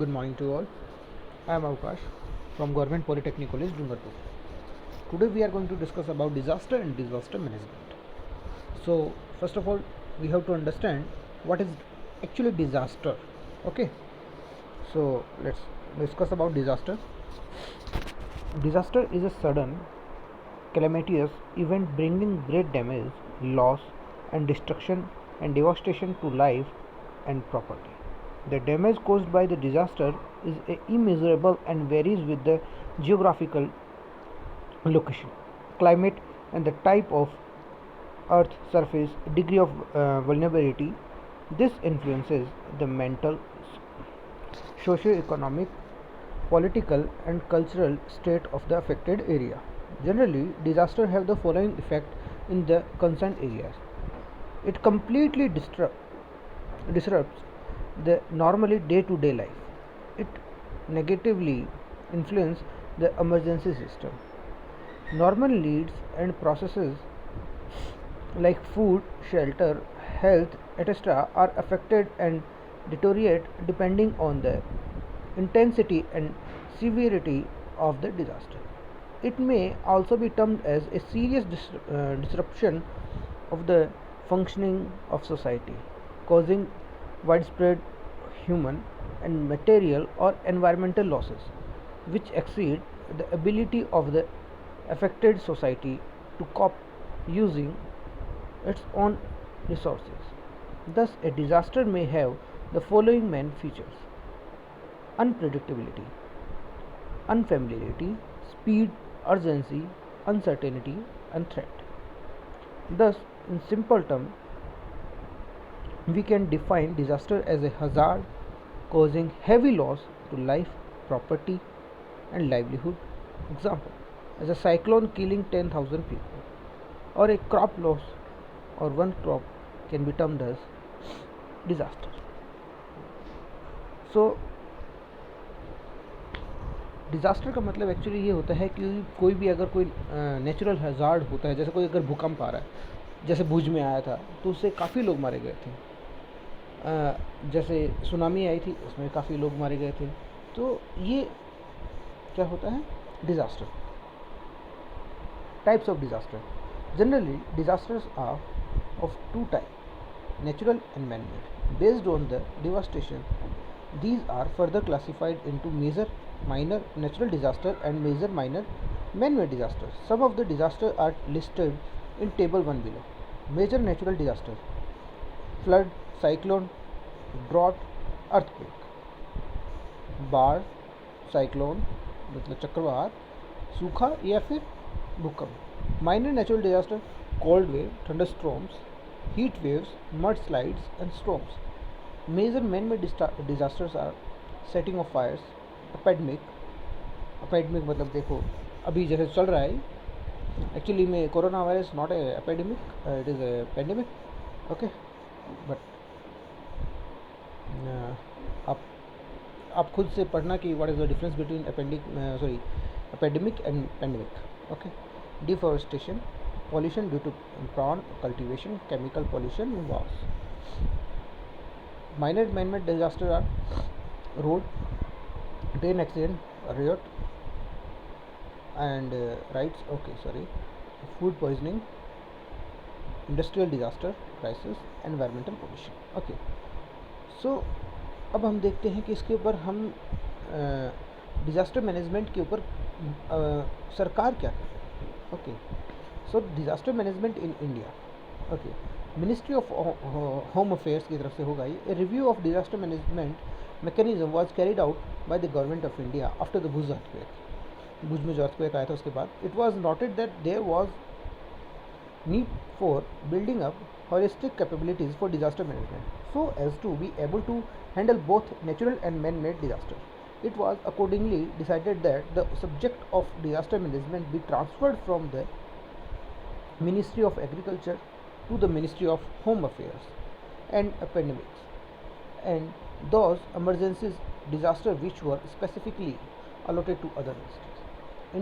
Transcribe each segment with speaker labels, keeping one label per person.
Speaker 1: good morning to all. I am Avkash from Government Polytechnic College, Dungarpur. Today we are going to discuss about disaster and disaster management. So, first of all, we have to understand what is actually disaster. Okay. So, let's discuss about disaster. Disaster is a sudden, calamitous event bringing great damage, loss, and destruction and devastation to life and property. The damage caused by the disaster is immeasurable and varies with the geographical location, climate, and the type of earth surface, degree of vulnerability. This influences the mental, socio-economic, political, and cultural state of the affected area. Generally, disasters have the following effect in the concerned areas. It completely disrupts the normally day-to-day life. It negatively influences the emergency system. Normal needs and processes like food, shelter, health, etc. are affected and deteriorate depending on the intensity and severity of the disaster. It may also be termed as a serious disruption of the functioning of society, causing widespread human and material or environmental losses, which exceed the ability of the affected society to cope using its own resources. Thus, a disaster may have the following main features: unpredictability, unfamiliarity, speed, urgency, uncertainty, and threat. Thus, in simple terms, we can define disaster as a hazard causing heavy loss to life, property, and livelihood. Example, as a cyclone killing 10,000 people, or a crop loss or one crop can be termed as disaster. So, disaster का मतलब actually ये होता है कि कोई भी अगर कोई नेचुरल हैज़ार्ड होता है, जैसे कोई अगर भूकंप आ रहा है, जैसे भुज में आया था तो उससे काफ़ी लोग मारे गए थे, जैसे सुनामी आई थी उसमें काफ़ी लोग मारे गए थे. तो ये क्या होता है disaster. Types of disaster. Generally disasters are of two type, natural and man-made. Based on the devastation, these are further classified into major, minor natural disaster and major, minor man-made disasters. Some of the disasters are listed in table 1 below. Major natural disaster: flood, cyclone, drought, earthquake. बाढ़, cyclone मतलब चक्रवात, सूखा या फिर भूकंप. Minor natural disaster: cold wave, thunderstorms, heat waves, mudslides, and storms. Major man-made disasters are setting of fires, epidemic. epidemic मतलब देखो अभी जैसे चल रहा है, एक्चुअली में corona virus not a epidemic, it is a pandemic. Okay, but आप खुद से पढ़ना कि what is the difference between epidemic and pandemic. Okay. Deforestation, pollution due to prawn cultivation, chemical pollution, wars. Minor man-made disasters are road, train accident, riot, and food poisoning, industrial disaster, crisis, environmental pollution. Okay. So अब हम देखते हैं कि इसके ऊपर हम disaster management के ऊपर सरकार क्या करे. Okay. So disaster management in India. Okay. Ministry of home affairs की तरफ से होगा ये. A review of disaster management mechanism was carried out by the government of India after the Bhuj earthquake. Bhuj में जो अर्थक्वेक आया था उसके बाद it was noted that there was need for building up holistic capabilities for disaster management so as to be able to handle both natural and man-made disasters. It was accordingly decided that the subject of disaster management be transferred from the Ministry of Agriculture to the Ministry of Home Affairs and Epidemics, and those emergencies disasters which were specifically allotted to other ministries.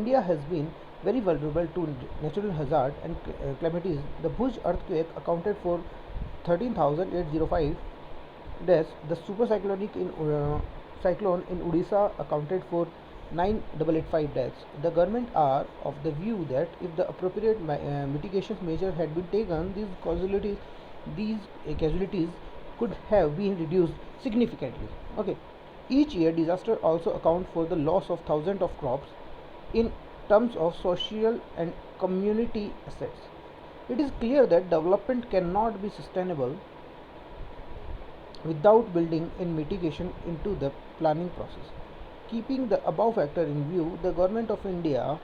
Speaker 1: India has been very vulnerable to natural hazard and calamities. The Bhuj earthquake accounted for 13,805 deaths. The super cyclonic in cyclone in Odisha accounted for 9,885 deaths. The government are of the view that if the appropriate mitigation measure had been taken, these casualties could have been reduced significantly. Okay. Each year, disaster also account for the loss of thousands of crops in terms of social and community assets. It is clear that development cannot be sustainable without building in mitigation into the planning process. Keeping the above factor in view, the Government of India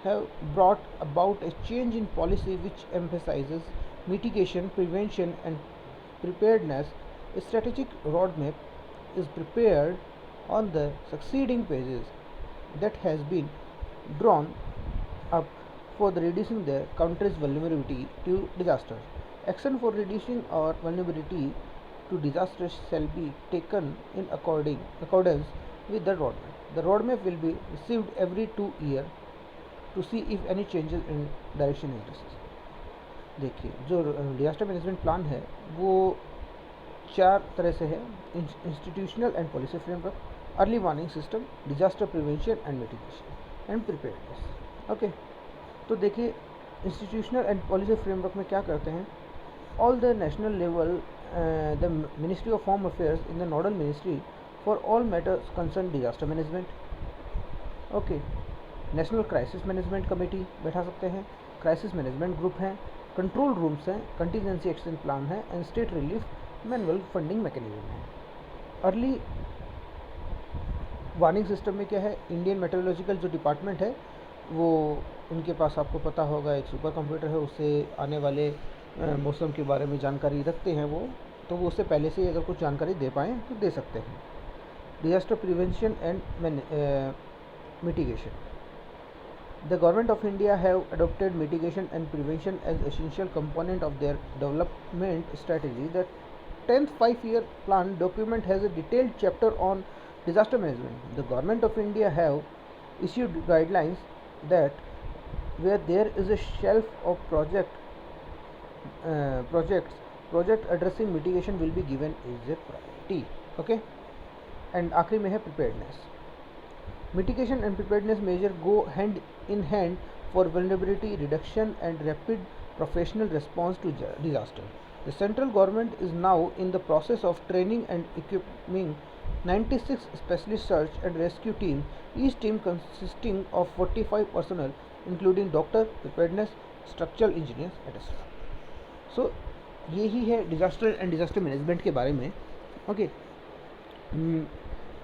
Speaker 1: have brought about a change in policy which emphasizes mitigation, prevention, and preparedness. A strategic roadmap is prepared on the succeeding pages that has been drawn up for the reducing the country's vulnerability to disaster. Action for reducing our vulnerability to disasters shall be taken in accordance with the roadmap. The roadmap will be received every 2 years to see if any changes in direction is necessary. देखिए जो disaster management plan है वो 4 तरह से है: institutional and policy framework, early warning system, disaster prevention and mitigation and preparedness. Okay, तो देखिए institutional and policy framework में क्या करते हैं। All the national level the ministry of home affairs in the nodal ministry for all matters concern disaster management. Okay, national crisis management committee बैठा सकते हैं, crisis management group हैं, control rooms हैं, contingency action plan है and state relief manual funding mechanism है। Early warning system में क्या है, इंडियन मेट्रोलॉजिकल जो डिपार्टमेंट है वो उनके पास आपको पता होगा एक सुपर कंप्यूटर है, उससे आने वाले मौसम के बारे में जानकारी रखते हैं वो, तो वो उससे पहले से अगर कुछ जानकारी दे पाएँ तो दे सकते हैं। Disaster prevention and mitigation. The Government of India have adopted mitigation and prevention as essential component of their development strategy. The 10th 5-year plan document has a detailed chapter on disaster management. The Government of India have issued guidelines that where there is a shelf of project addressing mitigation will be given as a priority. Okay, and आखिरी में है preparedness. Mitigation and preparedness measures go hand in hand for vulnerability reduction and rapid professional response to disaster. The central government is now in the process of training and equipping 96 specialist search and rescue teams, each team consisting of 45 personnel including doctor, preparedness, structural engineers, etc. So यही है disaster and disaster management के बारे में। Okay,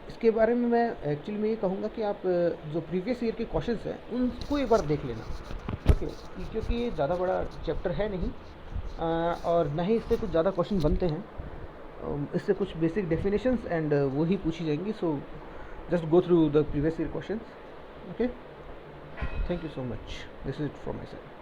Speaker 1: इसके बारे में मैं actually मैं ये कहूँगा कि आप जो प्रीवियस ईयर के क्वेश्चंस हैं उनको एक बार देख लेना। ओके, क्योंकि ये ज़्यादा बड़ा चैप्टर है नहीं और ना ही इससे कुछ ज़्यादा क्वेश्चन बनते हैं, इससे कुछ बेसिक डेफिनेशंस एंड वो ही पूछी जाएंगी। So just go through the previous year questions. Okay, thank you so much, this is from my side.